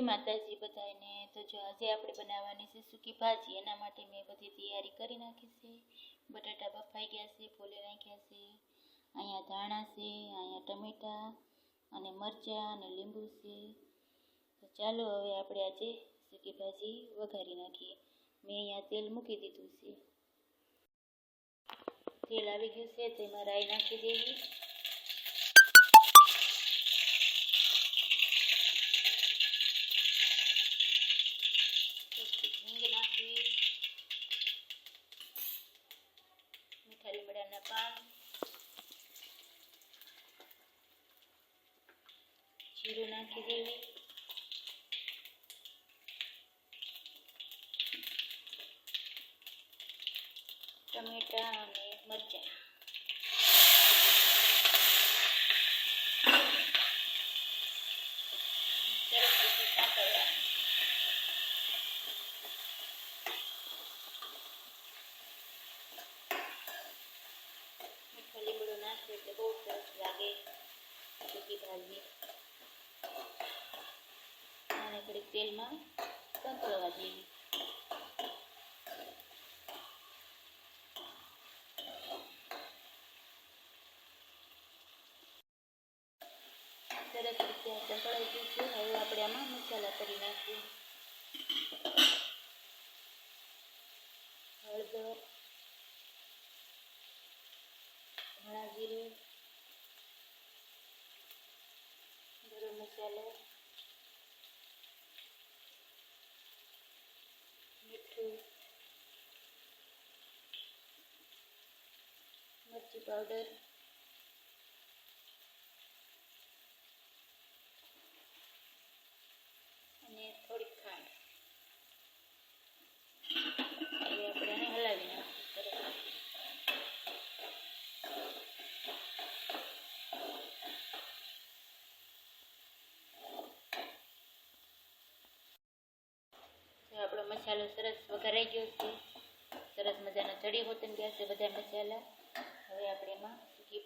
માતાજી બધાને। તો જો આજે આપણે બનાવવાની છે સૂકી ભાજી। એના માટે મેં બધી તૈયારી કરી નાખી છે। બટાટા બફાઈ ગયા છે, ફોલી નાખ્યા છે। અહીંયા ધાણા છે, અહીંયા ટમેટા અને મરચાં અને લીંબુ છે। તો ચાલો હવે આપણે આજે સૂકી ભાજી વઘારી નાખીએ। મેં અહીંયા તેલ મૂકી દીધું છે। તેલ આવી ગયું છે, તેમાં રાઈ નાખી દેવી। હિંગ નાખી, મીઠા લીમડાના પાન, જીરું નાખી દેવી, ટમેટા અને મરચાં, સરસ રીતે સાંતળવાનું। મીઠો લીમડો નાખીએ એટલે બહુ સરસ લાગે સૂકી ભાજી। અને થોડીક તેલમાં સાંતળવા દેવી। સરસ રીતે સંકળાઈ ગયું છે। હવે આપણે આમાં મસાલા કરી નાખીએ। હળદર, ધાણા જીરું, ગરમ મસાલો, મીઠું, મરચી પાવડર, અને થોડીક ખાંડ। હવે આપણે આને હલાવી નાખીએ સરસ। આપણો મસાલો સરસ વઘારાઈ ગયો છે। સરસ મજાનો ચડી હોતન ગયા છે બધા મસાલા। હવે આપણે એમાં સૂકી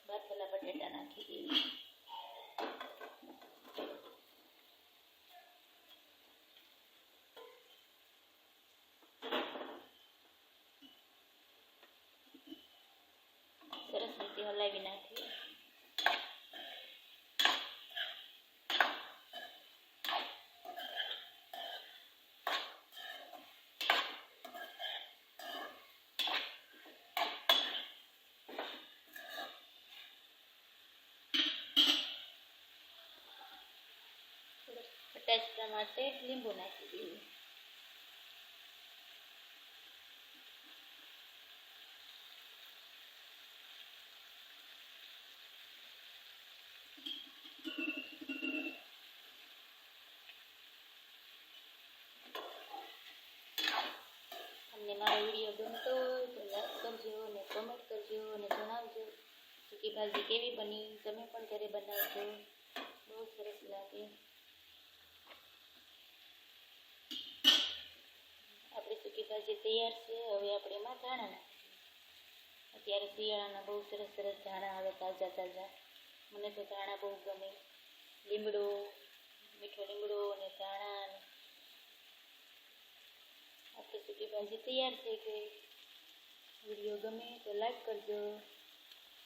બાફેલા બટાટા નાખી દેવી। સરસ રીતે હલાવી નાખીએ। ખટાશ માટે લીંબુ નાખી દેવું। તમને મારો વિડીયો ગમતો હોય તો લાઈક કરજો અને કમેન્ટ કરજો અને જણાવજો સૂકી ભાજી કેવી બની। તમે પણ ઘરે બનાવજો, બહુ સરસ લાગે। આપણી સૂકી ભાજી તૈયાર છે। હવે આપણે એમાં ધાણા નાખીએ। અત્યારે શિયાળાના બહુ સરસ સરસ ધાણા આવે, તાજા તાજા। મને તો ધાણા બહુ ગમે। લીમડો, મીઠો લીમડો અને ધાણા। આપણી સૂકી ભાજી તૈયાર થઈ ગઈ। વિડીયો ગમે તો લાઈક કરજો।